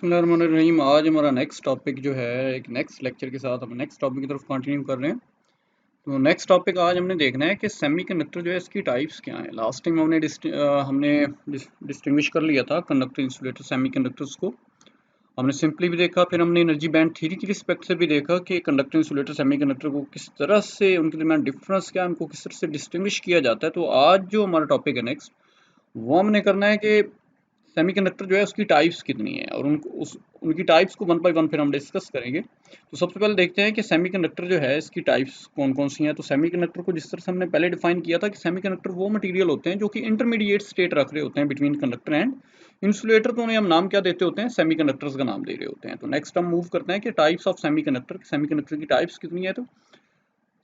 बिस्मिल्लाहिर्रहमानिर्रहीम। आज हमारा नेक्स्ट टॉपिक जो है एक नेक्स्ट लेक्चर के साथ हम नेक्स्ट टॉपिक की तरफ कंटिन्यू कर रहे हैं। तो नेक्स्ट टॉपिक आज हमने देखना है कि सेमीकंडक्टर जो है इसकी टाइप्स क्या हैं। लास्ट टाइम हमने डिस्टिंग्विश कर लिया था कंडक्टर, इंसुलेटर, सेमीकंडक्टर्स को। हमने सिंपली भी देखा, फिर हमने एनर्जी बैंड थ्योरी की रिस्पेक्ट से भी देखा कि कंडक्टर, इंसुलेटर, सेमीकंडक्टर को किस तरह से, उनके दरमियान डिफरेंस क्या है, उनको किस तरह से डिस्टिंग्विश किया जाता है। तो आज जो हमारा टॉपिक है नेक्स्ट, वो हमने करना है कि सेमीकंडक्टर जो है उसकी टाइप्स कितनी है और उनकी टाइप्स को वन बाय वन फिर हम डिस्कस करेंगे। तो सबसे पहले देखते हैं कि सेमीकंडक्टर जो है इसकी टाइप्स कौन कौन सी हैं। तो सेमीकंडक्टर को जिस तरह से हमने पहले डिफाइन किया था कि सेमीकंडक्टर वो मटेरियल होते हैं जो कि इंटरमीडिएट स्टेट रख रहे होते हैं बिटवीन कंडक्टर एंड इंसुलेटर। तो उन्हें हम नाम क्या देते होते हैं? सेमीकंडक्टर्स का नाम दे रहे होते हैं। तो नेक्स्ट हम मूव करते हैं कि टाइप्स ऑफ सेमीकंडक्टर की टाइप्स कितनी है। तो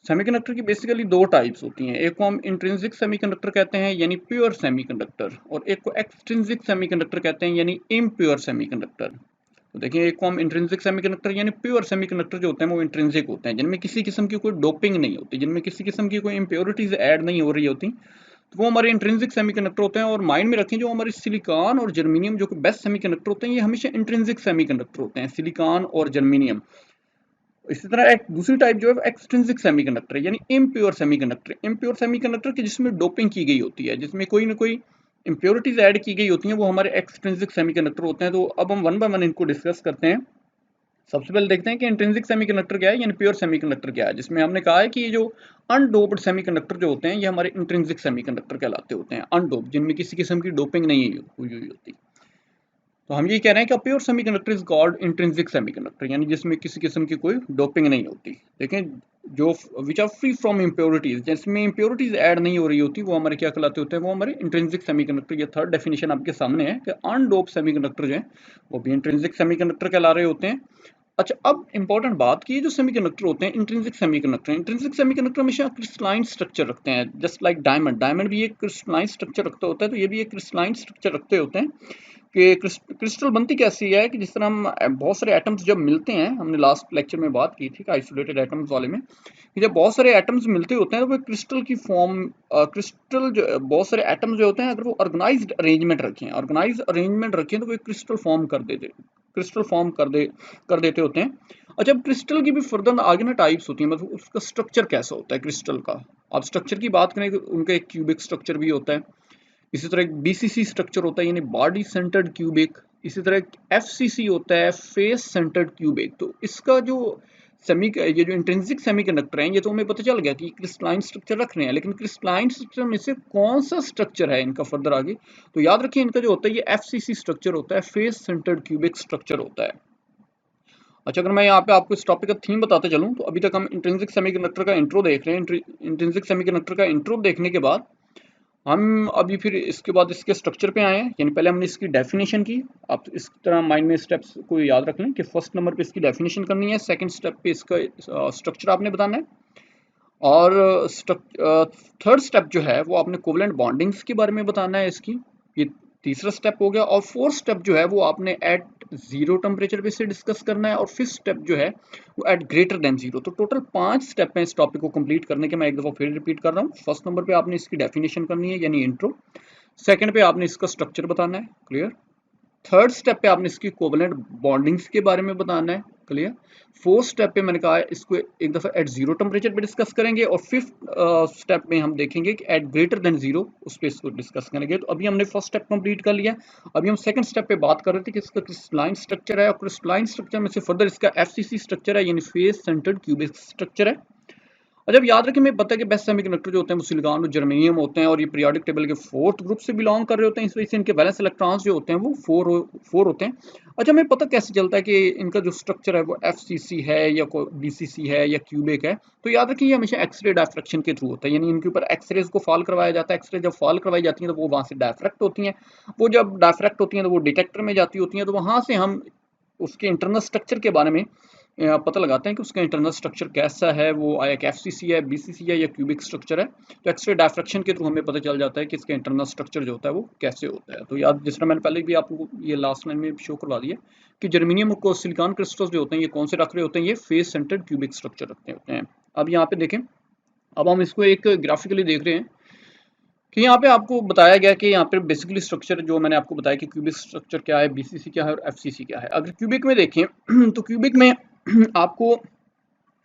सेमीकंडक्टर की बेसिकली दो टाइप्स होती हैं। एक को हम इंट्रिंसिक सेमीकंडक्टर कहते हैं यानी प्योर सेमीकंडक्टर, और एक को एक्सट्रिंसिक सेमीकंडक्टर कहते हैं यानी इम्प्योर सेमीकंडक्टर। तो देखिए, एक को हम इंट्रिंसिक सेमीकंडक्टर यानी प्योर सेमीकंडक्टर जो होते हैं वो इंट्रिंसिक होते हैं, जिनमें किसी किस्म की कोई डोपिंग नहीं होती, जिनमें किसी किस्म की कोई इम्प्योरिटीज ऐड नहीं हो रही होती। तो वो हमारे इंट्रिंसिक सेमीकंडक्टर होते हैं। और माइंड में रखें, जो हमारे सिलिकॉन और जर्मेनियम जो कि बेस्ट सेमीकंडक्टर होते हैं, ये हमेशा इंट्रिंसिक सेमीकंडक्टर होते हैं, सिलिकॉन और जर्मेनियम। इसी तरह एक दूसरी टाइप जो है एक्सट्रिंसिक सेमीकंडक्टर यानी इम्प्योर सेमीकंडक्टर। इम्प्योर सेमीकंडक्टर की जिसमें डोपिंग की गई होती है, जिसमें कोई ना कोई इम्प्योरिटीज ऐड की गई होती हैं, वो हमारे एक्सट्रिंसिक सेमीकंडक्टर होते हैं। तो अब हम वन बाय वन इनको डिस्कस करते हैं। सबसे पहले देखते हैं कि इंट्रिंसिक सेमीकंडक्टर क्या है यानी प्योर सेमीकंडक्टर क्या है, जिसमें हमने कहा है कि ये जो अनडोप्ड सेमीकंडक्टर जो होते हैं ये हमारे इंट्रिंसिक सेमीकंडक्टर कहलाते होते हैं। अनडोप्ड, जिनमें किसी किस्म की डोपिंग नहीं हुई होती। तो हम ये कह रहे हैं कि pure semiconductor is called intrinsic semiconductor, यानी जिसमें किसी किस्म की कोई डोपिंग नहीं होती। देखें, जो which are free from impurities, जिसमें इम्प्योरिटीज ऐड नहीं हो रही होती, वो हमारे क्या कहलाते होते हैं? वो हमारे इंट्रिंसिक सेमीकंडक्टर। ये थर्ड डेफिनेशन आपके सामने है कि अनडोप सेमीकंडक्टर जो है वो भी इंट्रिंसिक सेमीकंडक्टर कहला रहे होते हैं। अच्छा, अब इंपॉर्टेंट बात की, जो सेमीकंडक्टर होते हैं इंट्रिंसिक सेमीकंडक्टर हमेशा क्रिस्टलाइन स्ट्रक्चर रखते हैं, जस्ट लाइक डायमंड भी एक क्रिस्टलाइन स्ट्रक्चर रखता होता है। तो ये भी एक क्रिस्टलाइन स्ट्रक्चर रखते होते हैं। कि क्रिस्टल बनती कैसी है कि जिस तरह हम बहुत सारे एटम्स जब मिलते हैं, हमने लास्ट लेक्चर में बात की थी आइसोलेटेड एटम्स वाले में, कि जब बहुत सारे एटम्स मिलते होते हैं तो वो क्रिस्टल की फॉर्म, क्रिस्टल जो बहुत सारे एटम्स जो होते हैं, अगर वो ऑर्गेनाइज्ड अरेंजमेंट रखें तो वो क्रिस्टल फॉर्म कर देते होते हैं। अच्छा, अब क्रिस्टल की भी फर्दर आगे ना टाइप्स होती हैं, मतलब उसका स्ट्रक्चर कैसा होता है क्रिस्टल का। आप स्ट्रक्चर की बात करें तो उनका एक क्यूबिक स्ट्रक्चर भी होता है। इसी तरह एक बीसीसी स्ट्रक्चर होता है यानी बॉडी सेंटर्ड क्यूबिक। इसी तरह एक एफसीसी होता है, फेस सेंटर्ड क्यूबिक। तो इसका जो ये जो इंट्रिंसिक सेमीकंडक्टर हैं, ये तो हमें पता चल गया कि क्रिस्टलाइन स्ट्रक्चर रख रहे हैं, लेकिन क्रिस्टलाइन स्ट्रक्चर में से कौन सा स्ट्रक्चर है इनका फर्दर आगे। तो याद रखिए, इनका जो होता है ये एफसीसी स्ट्रक्चर होता है, फेस सेंटर्ड क्यूबिक स्ट्रक्चर होता है। अच्छा, अगर मैं यहाँ पे आपको इस टॉपिक का थीम बताते चलूँ, तो अभी तक हम इंट्रिंसिक सेमीकंडक्टर का इंट्रो देख रहे हैं। इंट्रिंसिक सेमीकंडक्टर का इंट्रो देखने के बाद हम अभी फिर इसके बाद इसके स्ट्रक्चर पे आए हैं, यानी पहले हमने इसकी डेफिनेशन की। आप इस तरह माइंड में स्टेप्स को याद रख लें कि फर्स्ट नंबर पे इसकी डेफिनेशन करनी है, सेकंड स्टेप पे इसका स्ट्रक्चर आपने बताना है, और थर्ड स्टेप जो है वो आपने कोवलेंट बॉन्डिंग्स के बारे में बताना है इसकी। ये तीसरा स्टेप हो गया। और फोर्थ स्टेप जो है वो आपने एट जीरो टेम्परेचर पे से डिस्कस करना है, और फिफ्थ स्टेप जो है वो एट ग्रेटर देन जीरो। तो टोटल 5 स्टेप हैं इस टॉपिक को कंप्लीट करने के। मैं एक दफ़ा फिर रिपीट कर रहा हूँ। फर्स्ट नंबर पे आपने इसकी डेफिनेशन करनी है यानी इंट्रो। सेकंड पे आपने इसका स्ट्रक्चर बताना है, क्लियर। थर्ड स्टेप पे आपने इसकी कोवलेंट बॉन्डिंग्स के बारे में बताना है, क्लियर। फोर्थ स्टेप पे मैंने कहा है इसको एक दफ़ा एट जीरो टेम्परेचर पे डिस्कस करेंगे, और फिफ्थ स्टेप में हम देखेंगे कि एट ग्रेटर देन जीरो उस पर इसको डिस्कस करेंगे। तो अभी हमने फर्स्ट स्टेप कंप्लीट कर लिया। अभी हम सेकंड स्टेप पे बात कर रहे थे कि इसका क्रिस्टलाइन स्ट्रक्चर है, और क्रिस्टलाइन स्ट्रक्चर में से फर्दर इसका एफसीसी स्ट्रक्चर है यानी फेस सेंटर्ड क्यूबिक स्ट्रक्चर है। और जब याद रखें, मैं पता है कि बेस्ट सेमीकंडक्टर जो होते हैं वो सिलिकॉन और जर्मेनियम होते हैं, और ये पीरियोडिक टेबल के फोर्थ ग्रुप से बिलोंग कर रहे होते हैं। इस वजह से इनके वैलेंस इलेक्ट्रॉन्स जो होते हैं वो फोर होते हैं। अच्छा, हमें पता कैसे चलता है कि इनका जो स्ट्रक्चर है वो एफसीसी है या कोई बीसीसी है या क्यूबिक है। तो याद रखिए, ये हमेशा एक्सरे डायफ्रैक्शन के थ्रू होता है, यानी इनके ऊपर एक्सरेज को फॉल करवाया जाता है। एक्सरे जब फॉल करवाई जाती हैं तो वो वहाँ से डायफ्रैक्ट होती हैं। वो जब डायफ्रैक्ट होती हैं तो वो डिटेक्टर में जाती होती हैं, तो वहाँ से हम उसके इंटरनल स्ट्रक्चर के बारे में पता लगाते हैं कि उसका इंटरनल स्ट्रक्चर कैसा है, वो एक एफसीसी है, बीसीसी है या क्यूबिक स्ट्रक्चर है। तो एक्सरे डायफ्रैक्शन के थ्रू हमें पता चल जाता है कि इसका इंटरनल स्ट्रक्चर जो होता है वो कैसे होता है। तो याद, जिस तरह मैंने पहले भी आपको ये लास्ट लाइन में शो करवा दिया कि जर्मेनियम को सिलिकॉन क्रिस्टल्स जो होते हैं ये कौन से रख रहे होते हैं, ये फेस सेंटर्ड क्यूबिक स्ट्रक्चर रखते होते हैं। अब यहाँ पे देखें, अब हम इसको एक ग्राफिकली देख रहे हैं कि यहाँ पे आपको बताया गया कि यहाँ पे बेसिकली स्ट्रक्चर जो मैंने आपको बताया कि क्यूबिक स्ट्रक्चर क्या है, बीसीसी क्या है और एफसीसी क्या है। अगर क्यूबिक में देखें तो क्यूबिक में आपको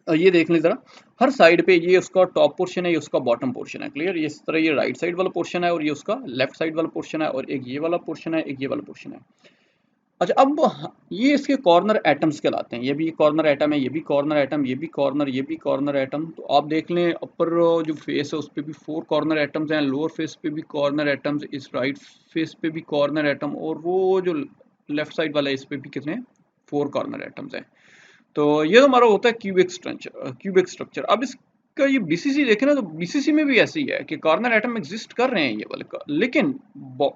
ये देख लें जरा, हर साइड पे ये उसका टॉप पोर्शन है, ये उसका बॉटम पोर्शन है, क्लियर। इस तरह ये राइट साइड वाला पोर्शन है और ये उसका लेफ्ट साइड वाला पोर्शन है, और एक ये वाला पोर्शन है, एक ये वाला पोर्शन है। अच्छा, अब ये इसके कॉर्नर एटम्स कहलाते हैं। ये भी कॉर्नर एटम है, ये भी कॉर्नर एटम, ये भी कॉर्नर, ये भी कॉर्नर एटम। तो आप देख लें अपर जो फेस है उस पर भी 4 कॉर्नर एटम्स हैं, लोअर फेस पे भी कॉर्नर एटम्स, इस राइट फेस पे भी कॉर्नर एटम, और वो जो लेफ्ट साइड वाला है इस पे भी कितने 4 कॉर्नर एटम्स हैं। तो ये तो हमारा होता है क्यूबिक स्ट्रक्चर। क्यूबिक स्ट्रक्चर अब इसका ये बीसीसी देखें ना, तो बीसीसी में भी ऐसे ही है कि कॉर्नर एटम एग्जिस्ट कर रहे हैं ये वाले का, लेकिन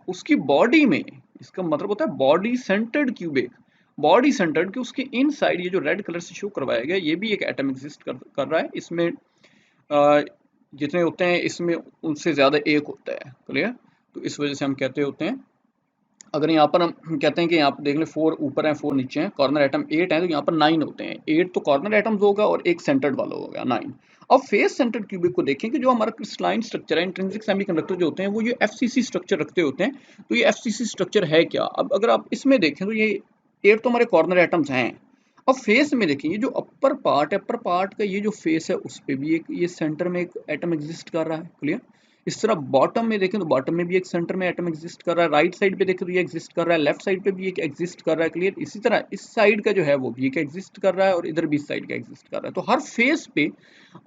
उसकी बॉडी में, इसका मतलब होता है body centred cubic, body centred कि उसके इनसाइड ये जो रेड कलर से शो करवाया गया ये भी एक एटम एग्जिस्ट कर रहा है। इसमें जितने होते हैं इसमें उनसे ज़्यादा एक होता है, क्लियर। तो इस वजह से हम कहते होते हैं, अगर यहाँ पर हम कहते हैं कि यहाँ पर देख लें 4 ऊपर हैं 4 नीचे हैं, कॉर्नर एटम 8 है, तो यहाँ पर 9 होते हैं। 8 तो कॉर्नर एटम्स होगा और एक सेंटर्ड वाला होगा 9। अब फेस सेंटर्ड क्यूबिक को देखें कि जो हमारा क्रिस्टलाइन स्ट्रक्चर है, इंट्रिंसिक सेमीकंडक्टर जो होते हैं वो ये एफसीसी स्ट्रक्चर रखते होते हैं। तो ये एफसीसी स्ट्रक्चर है क्या? अब अगर आप इसमें देखें तो ये 8 तो हमारे कॉर्नर एटम्स हैं। अब फेस में देखें, ये जो अपर पार्ट है, अपर पार्ट का ये जो फेस है उस पर भी एक ये सेंटर में एक एटम एग्जिस्ट कर रहा है, क्लियर। इस तरह बॉटम में देखें तो बॉटम में भी एक सेंटर में एटम एग्जिस्ट कर रहा है, राइट साइड पे देखें तो ये एग्जिस्ट कर रहा है, लेफ्ट साइड पे भी एक एग्जिस्ट कर रहा है, क्लियर। इसी तरह इस साइड का जो है वो भी एक एग्जिस्ट कर रहा है और इधर भी इस साइड का एग्जिस्ट कर रहा है। तो हर फेस पे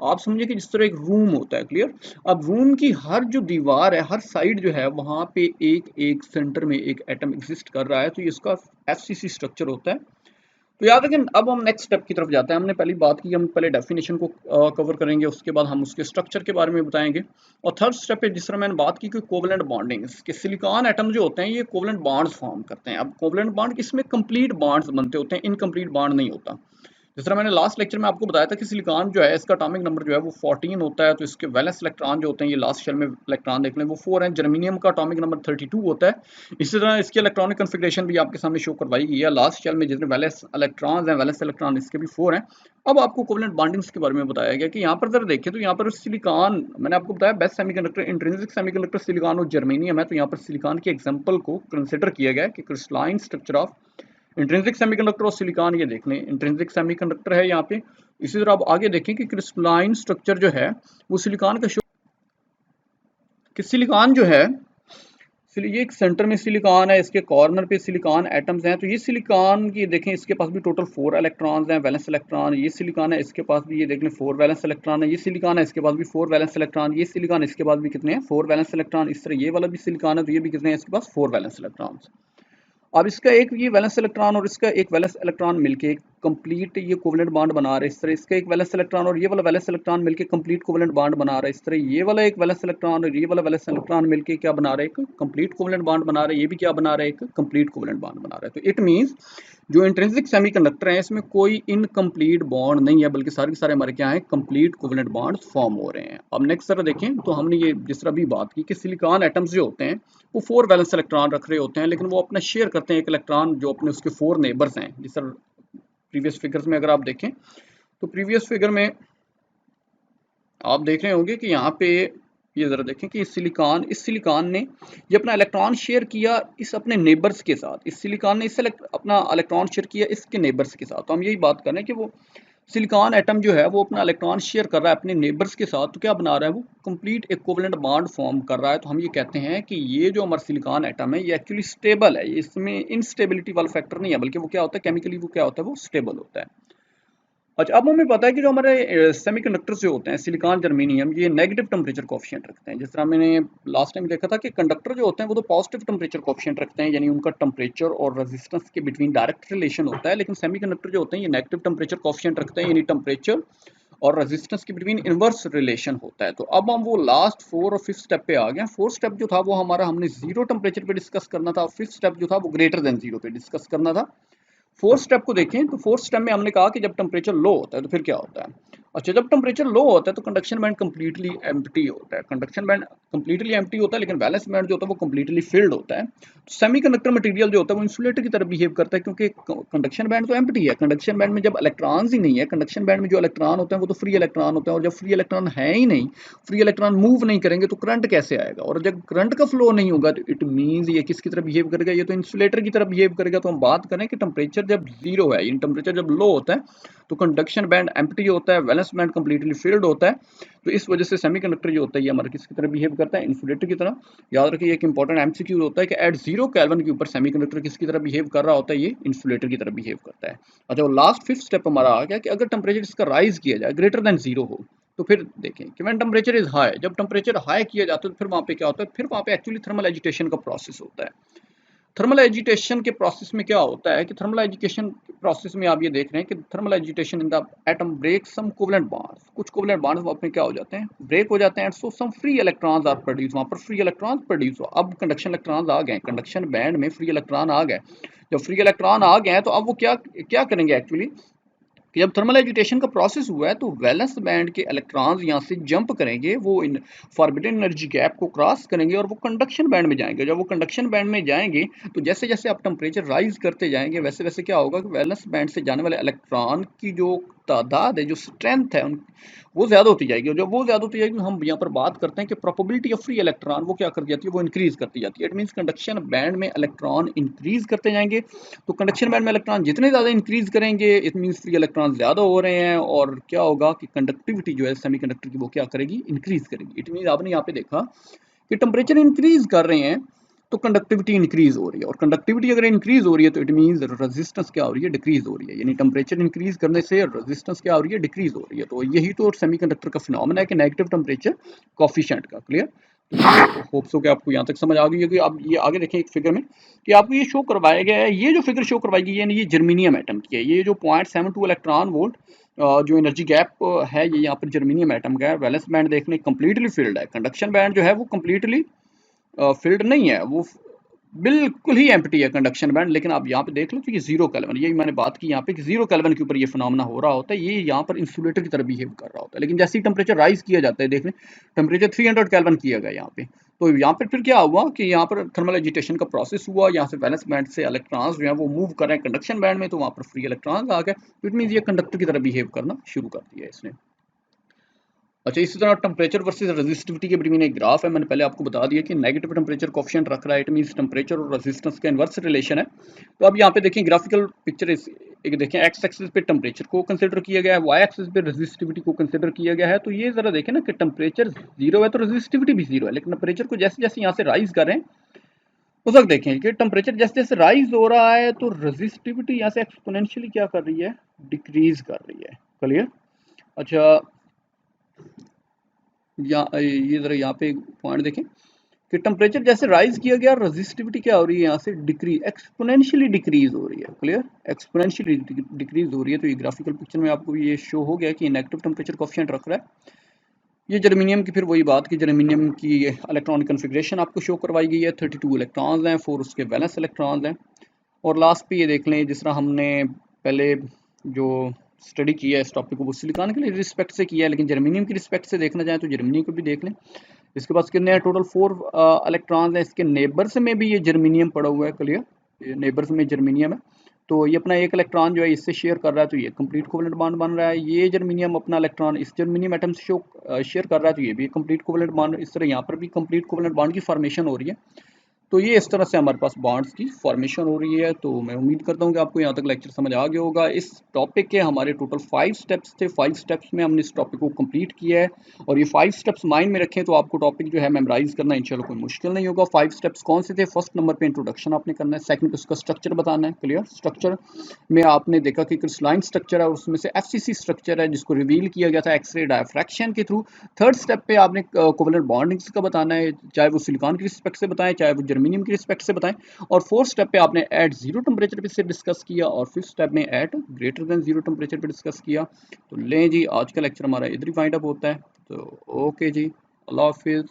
आप समझिए कि जिस तरह एक रूम होता है, क्लियर। अब रूम की हर जो दीवार है, हर साइड जो है वहां पे एक एक सेंटर में एक एटम एग्जिस्ट कर रहा है, तो ये इसका एफसीसी स्ट्रक्चर होता है। तो याद रखें, अब हम नेक्स्ट स्टेप की तरफ जाते हैं। हमने पहली बात की, हम पहले डेफिनेशन को कवर करेंगे, उसके बाद हम उसके स्ट्रक्चर के बारे में बताएंगे। और थर्ड स्टेप पे जिस तरह मैंने बात की कि कोवलेंट बॉन्डिंग, के सिलिकॉन एटम जो होते हैं ये कोवलेंट बॉन्ड्स फॉर्म करते हैं। अब कोवलेंट बॉन्ड इसमें कंप्लीट बॉन्ड्स बनते होते हैं, इनकम्प्लीट बॉन्ड नहीं होता। जिस तरह मैंने लास्ट लेक्चर में आपको बताया था कि सिलिकॉन जो है इसका एटॉमिक नंबर जो है वो 14 होता है, तो इसके वैलेंस इलेक्ट्रॉन जो होते हैं, ये लास्ट शेल में इलेक्ट्रॉन देख लें वो 4 हैं। जर्मीनियम का एटॉमिक नंबर 32 होता है। इसी तरह इसकी इलेक्ट्रॉनिक कन्फिग्रेशन भी आपके सामने शो करवाई गई है। लास्ट शेल में जितने वैलेंस इलेक्ट्रॉन्स हैं, वैलेंस इलेक्ट्रॉन इसके भी 4 हैं। अब आपको कोवलेंट बॉन्डिंग्स के बारे में बताया गया कि यहाँ पर जरा देखें तो यहाँ पर सिलिकॉन, मैंने आपको बताया best semiconductor intrinsic semiconductor silicon और जर्मेनियम है। तो यहाँ पर सिलिकॉन के एग्जांपल को कंसिडर किया गया है कि crystalline structure of intrinsic semiconductor और सिलिकॉन, ये देख लें इंट्रिंसिक सेमीकंडक्टर है यहाँ पे। इसी तरह आप आगे देखें कि क्रिस्टलाइन स्ट्रक्चर जो है वो सिलिकॉन का शो, कि सिलिकॉन जो है, ये एक सेंटर में सिलिकॉन है, इसके कॉर्नर पे सिलिकॉन एटम्स हैं। तो ये सिलिकॉन की देखें, इसके पास भी टोटल 4 इलेक्ट्रॉन्स हैं, वैलेंस इलेक्ट्रॉन। ये सिलिकॉन है, इसके पास भी ये देख लें 4 वैलेंस इलेक्ट्रॉन है। ये सिलिकॉन है, इसके पास भी 4 वैलेंस इलेक्ट्रॉन। ये सिलिकॉन, इसके पास भी कितने हैं 4 वैलेंस इलेक्ट्रॉन। इस तरह ये वाला भी सिलिकॉन है, तो ये भी कितने हैं, इसके पास 4 वैलेंस इलेक्ट्रॉन। अब इसका एक ये वैलेंस इलेक्ट्रॉन और इसका एक वैलेंस इलेक्ट्रॉन मिलके एक कंप्लीट ये कोवलेंट बॉन्ड बना रहे हैं। इस तरह इसका एक वैलेंस इलेक्ट्रॉन और ये वाला वैलेंस इलेक्ट्रॉन मिलके कंप्लीट कोवलेंट बॉन्ड बना रहा है। इस तरह ये वाला एक वैलेंस इलेक्ट्रॉन और ये वाला वैलेंस इलेक्ट्रॉन मिलके क्या बना रहे हैं, एक कंप्लीट कोवलेंट बॉन्ड बना रहे हैं। ये भी क्या बना रहे हैं, एक कंप्लीट कोवलेंट बॉन्ड बना रहा है। तो इट मींस जो इंट्रिंसिक सेमीकंडक्टर है इसमें कोई इनकम्प्लीट बॉन्ड नहीं है, बल्कि सारे के सारे हमारे क्या है, कंप्लीट कोवलेंट बॉन्ड फॉर्म हो रहे हैं। अब नेक्स्ट तरह देखें तो हमने ये जिस तरह भी बात की कि सिलिकॉन एटम्स जो होते हैं वो 4 वैलेंस इलेक्ट्रॉन रख रहे होते हैं, लेकिन वो अपना शेयर करते हैं एक इलेक्ट्रॉन जो अपने उसके 4 नेबर्स हैं। जिस तरह प्रीवियस फिगर्स में अगर आप देखें तो प्रीवियस फिगर में आप देख रहे होंगे कि यहाँ पे ये जरा देखें कि इस सिलिकॉन ने ये अपना इलेक्ट्रॉन शेयर किया इस अपने नेबर्स के साथ। इस सिलिकॉन ने अपना इलेक्ट्रॉन शेयर किया इसके नेबर्स के साथ। तो हम यही बात कर रहे हैं कि वो सिलिकॉन एटम जो है वो अपना इलेक्ट्रॉन शेयर कर रहा है अपने नेबर्स के साथ। तो क्या बना रहा है, वो कंप्लीट इक्विवेलेंट बॉन्ड फॉर्म कर रहा है। तो हम ये कहते हैं कि ये जो हमारा सिलिकॉन एटम है ये एक्चुअली स्टेबल है, इसमें इंस्टेबिलिटी वाला फैक्टर नहीं है, बल्कि वो क्या होता है, केमिकली वो क्या होता है, वो स्टेबल होता है। अच्छा, अब हमें पता है कि जो हमारे सेमीकंडक्टर्स जो होते हैं सिलिकॉन जर्मेनियम, ये नेगेटिव टेम्परेचर कोफिशिएंट रखते हैं। जिस तरह मैंने लास्ट टाइम देखा था कि कंडक्टर जो होते हैं वो तो पॉजिटिव टेम्परेचर कोफिशिएंट रखते हैं, यानी उनका टेम्परेचर और रेजिस्टेंस के बिटवीन डायरेक्ट रिलेशन होता है। लेकिन सेमीकंडक्टर जो होते हैं ये नेगेटिव टेम्परेचर कोफिशिएंट रखते हैं, यानी टेम्परेचर और रेजिस्टेंस के बिटवीन इनवर्स रिलेशन होता है। तो अब हम वो लास्ट 4 और 5th स्टेप पे आ गए। 4th स्टेप जो था वो हमारा हमने 0 टेम्परेचर पे डिस्कस करना था, और 5th स्टेप जो था वो ग्रेटर देन 0 पे डिस्कस करना था। 4th स्टेप को देखें तो 4th स्टेप में हमने कहा कि जब टेम्परेचर लो होता है तो फिर क्या होता है। अच्छा, जब टेम्परेचर लो होता है तो कंडक्शन बैंड कंप्लीटली एम्प्टी होता है। कंडक्शन बैंड कंप्लीटली एम्प्टी होता है, लेकिन वैलेंस बैंड जो होता है वो कंप्लीटली फिल्ड होता है। सेमीकंडक्टर मटेरियल जो होता है वो इंसुलेटर की तरह बिहेव करता है, क्योंकि कंडक्शन बैंड तो एम्प्टी है। कंडक्शन बैंड में जब इलेक्ट्रॉन्स ही नहीं है, कंडक्शन बैंड में जो इलेक्ट्रॉन होते हैं वो तो फ्री इलेक्ट्रॉन होते हैं, और जब फ्री इलेक्ट्रॉन है ही नहीं, फ्री इलेक्ट्रॉन मूव नहीं करेंगे तो करंट कैसे आएगा? और जब करंट का फ्लो नहीं होगा तो इट मीन्स ये किसकी तरह बिहेव करेगा? ये तो इंसुलेटर की तरह बिहेव करेगा। तो हम बात करें कि टेम्परेचर जब जीरो है, इन टेम्परेचर जब लो होता है तो कंडक्शन बैंड एम्प्टी होता है, वैलेंस बैंड कंप्लीटली फिल्ड होता है। तो इस वजह से सेमीकंडक्टर जो होता है ये हमारा किसकी तरह बिहेव करता है? इंसुलेटर की तरह। याद रखिए एक इंपॉर्टेंट एमसीक्यू होता है कि एट 0 केल्विन के ऊपर सेमीकंडक्टर किसकी तरह बिहेव कर रहा होता है? ये इंसुलेटर की तरह बिहेव करता है। अच्छा, वो लास्ट फिफ्थ स्टेप हमारा आ गया कि अगर टेम्परेचर इसका राइज किया जाए ग्रेटर देन जीरो हो, तो फिर देखें कि व्हेन टेम्परेचर इज हाई, जब टेम्परेचर हाई किया जाता है तो फिर वहां पे क्या होता है? फिर वहां पे एक्चुअली थर्मल एजिटेशन का प्रोसेस होता है। थर्मल एजिटेशन के प्रोसेस में क्या होता है कि थर्मल एजिटेशन प्रोसेस में आप ये देख रहे हैं कि thermal agitation in the atom break some covalent bonds, कुछ कोवेलेंट बॉन्ड्स वहाँ पे क्या हो जाते हैं? ब्रेक हो जाते हैं। So some free electrons are produce, वहाँ पर फ्री इलेक्ट्रॉन्स प्रोड्यूस हो। अब कंडक्शन इलेक्ट्रॉन्स आ गए, कंडक्शन बैंड में फ्री इलेक्ट्रॉन आ गए। जब फ्री इलेक्ट्रॉन आ गए तो अब वो क्या क्या करेंगे एक्चुअली कि जब थर्मल एजिटेशन का प्रोसेस हुआ है तो वैलेंस बैंड के इलेक्ट्रॉन्स यहाँ से जंप करेंगे, वो इन फॉरबिडन एनर्जी गैप को क्रॉस करेंगे और वो कंडक्शन बैंड में जाएंगे। जब वो कंडक्शन बैंड में जाएंगे तो जैसे जैसे आप टेम्परेचर राइज करते जाएंगे वैसे वैसे क्या होगा कि वैलेंस बैंड से जाने वाले इलेक्ट्रॉन की जो तादाद है, जो स्ट्रेंथ है वो ज़्यादा होती जाएगी। और जब वो ज़्यादा होती जाएगी, हम यहाँ पर बात करते हैं कि प्रोबेबिलिटी ऑफ फ्री इलेक्ट्रॉन वो क्या कर जाती है? वो इंक्रीज करती जाती है। इट मीन्स कंडक्शन बैंड में इलेक्ट्रॉन इंक्रीज करते जाएंगे। तो कंडक्शन बैंड में इलेक्ट्रॉन जितने ज़्यादा इंक्रीज करेंगे, इट मीन्स फ्री इलेक्ट्रॉन ज़्यादा हो रहे हैं, और क्या होगा कि कंडक्टिविटी जो है सेमीकंडक्टर की वो क्या करेगी? इंक्रीज करेगी। इट मीन्स आपने यहाँ पे देखा कि टेम्परेचर इंक्रीज कर रहे हैं तो कंडक्टिविटी इंक्रीज हो रही है, और कंडक्टिविटी अगर इंक्रीज हो रही है तो इट मीन्स रेजिस्टेंस क्या हो रही है? डिक्रीज हो रही है। यानी टेम्परेचर इंक्रीज करने से रेजिस्टेंस क्या हो रही है? डिक्रीज हो रही है। तो यही तो सेमीकंडक्टर का फिनोमेना है कि नेगेटिव टेम्परेचर कोफिशिएंट का। क्लियर? तो होप सो कि आपको यहाँ तक समझ आ गई है। कि आप ये आगे देखें एक फिगर में कि आपको ये शो करवाया गया है, ये जो फिगर शो करवाई गई है ये जर्मीनियम एटम की है। ये जो 0.72 इलेक्ट्रॉन वोल्ट जो एनर्जी गैप है ये यहाँ पर जर्मीनियम एटम का है। वैलेंस बैंड देखने कंप्लीटली फिल्ड है, कंडक्शन बैंड जो है वो कंप्लीटली फील्ड नहीं है, वो बिल्कुल ही एम्प्टी है कंडक्शन बैंड। लेकिन आप यहाँ पे देख लो तो ये 0 केल्विन, यही मैंने बात की यहाँ पे कि 0 केल्विन के ऊपर ये फिनोमेना हो रहा होता है। ये यहाँ पर इंसुलेटर की तरह बिहेव कर रहा होता है। लेकिन जैसे ही टेम्परेचर राइज किया जाता है, देख लें टेम्परेचर 300 केल्विन किया गया यहाँ पे, तो यहाँ पर फिर क्या हुआ कि यहाँ पर थर्मल एजिटेशन का प्रोसेस हुआ। यहाँ से वैलेंस बैंड से इलेक्ट्रॉन्स जो है वो मूव कर रहे हैं कंडक्शन बैंड में, तो वहाँ पर फ्री इलेक्ट्रॉन्स आ गए। इट मीन्स ये कंडक्टर की तरह बिहेव करना शुरू कर दिया इसने। अच्छा, इसी तरह टेम्परेचर वर्सेस रेजिस्टिविटी के बिटवीन एक ग्राफ है। मैंने पहले आपको बता दिया कि नेगेटिव टेम्परेचर कोफिशिएंट रख रहा है, इट मींस टेम्परेचर और रेजिस्टेंस का इनवर्स रिलेशन है। तो अब यहाँ पे देखें ग्राफिकल पिक्चर एक देखें, एक्स एक्सिस पे टेम्परेचर को कंसिडर किया गया है, वाई एक्सिस पे रेजिस्टिविटी को कंसिडर किया गया है। तो ये जरा देखें ना कि टेम्परेचर जीरो है तो रेजिस्टिविटी भी जीरो है, लेकिन टेम्परेचर को जैसे जैसे यहाँ से राइज कर रहे हैं उस वक्त देखें कि टेम्परेचर जैसे जैसे राइज हो रहा है तो रेजिस्टिविटी यहाँ से एक्सपोनेंशियली क्या कर रही है? डिक्रीज कर रही है। क्लियर? अच्छा, या ये जरा यहाँ पे पॉइंट देखें कि टेम्परेचर जैसे राइज किया गया रेजिस्टिविटी क्या हो रही है? यहाँ से डिक्रीज, एक्सपोनेंशियली डिक्रीज हो रही है। क्लियर? एक्सपोनेंशियली डिक्रीज हो रही है। तो ये ग्राफिकल पिक्चर में आपको ये शो हो गया कि नेगेटिव टेम्परेचर कोफिशिएंट रख रहा है। ये जर्मीनियम की फिर वही बात की जर्मीनियम की इलेक्ट्रॉनिक कन्फिग्रेशन आपको शो करवाई गई है। 32 इलेक्ट्रॉन्स हैं, 4 उसके वैलेंस इलेक्ट्रॉन्स हैं। और लास्ट पे ये देख लें, जिस तरह हमने पहले जो स्टडी किया है इस टॉपिक को वो सिलिकॉन के लिए रिस्पेक्ट से किया है, लेकिन जर्मीनियम की रिस्पेक्ट से देखना चाहें तो जर्मीनियम को भी देख लें। इसके पास कितने हैं? टोटल 4 इलेक्ट्रॉन्स हैं। इसके नेबर्स में भी ये जर्मीनियम पड़ा हुआ है। क्लियर? ये नेबर्स में जर्मीनियम है, तो ये अपना एक इलेक्ट्रॉन जो है इससे शेयर कर रहा है, तो ये कंप्लीट कोवेलेंट बॉन्ड बन रहा है। ये जर्मीनियम अपना इलेक्ट्रॉन इस जर्मीनियम एटम से शेयर कर रहा है, तो ये भी कंप्लीट कोवेलेंट बॉन्ड। इस तरह यहाँ पर भी कंप्लीट कोवेलेंट बॉन्ड की फॉर्मेशन हो रही है। तो ये इस तरह से हमारे पास बॉन्ड्स की फॉर्मेशन हो रही है। तो मैं उम्मीद करता हूँ कि आपको यहाँ तक लेक्चर समझ आ गया होगा। इस टॉपिक के हमारे टोटल 5 स्टेप्स थे। 5 स्टेप्स में हमने इस टॉपिक को कंप्लीट किया है, और ये 5 स्टेप्स माइंड में रखें तो आपको टॉपिक जो है मेमोराइज करना इंशाल्लाह कोई मुश्किल नहीं होगा। 5 स्टेप्स कौन से थे? फर्स्ट नंबर पे इंट्रोडक्शन आपने करना है, सेकंड पे उसका स्ट्रक्चर बताना है। क्लियर? स्ट्रक्चर में आपने देखा कि क्रिस्टलाइन स्ट्रक्चर है, उसमें से एफसीसी स्ट्रक्चर है जिसको रिवील किया गया था एक्सरे डायफ्रैक्शन के थ्रू। थर्ड स्टेप पे आपने कोवेलेंट बॉन्डिंग्स का बताना है, चाहे वो सिलिकॉन की रिस्पेक्ट से बताएं चाहे वो जर्मीनियम की रिस्पेक्ट से बताएं। और फोर्थ स्टेप पे आपने एट जीरो टेम्परेचर पे से डिस्कस किया, और फिफ्थ स्टेप में at greater than zero temperature पे डिस्कस किया। तो लें जी, आज का लेक्चर हमारा इधर ही फाइंड अप होता है। तो ओके जी, अल्लाह हाफिज़।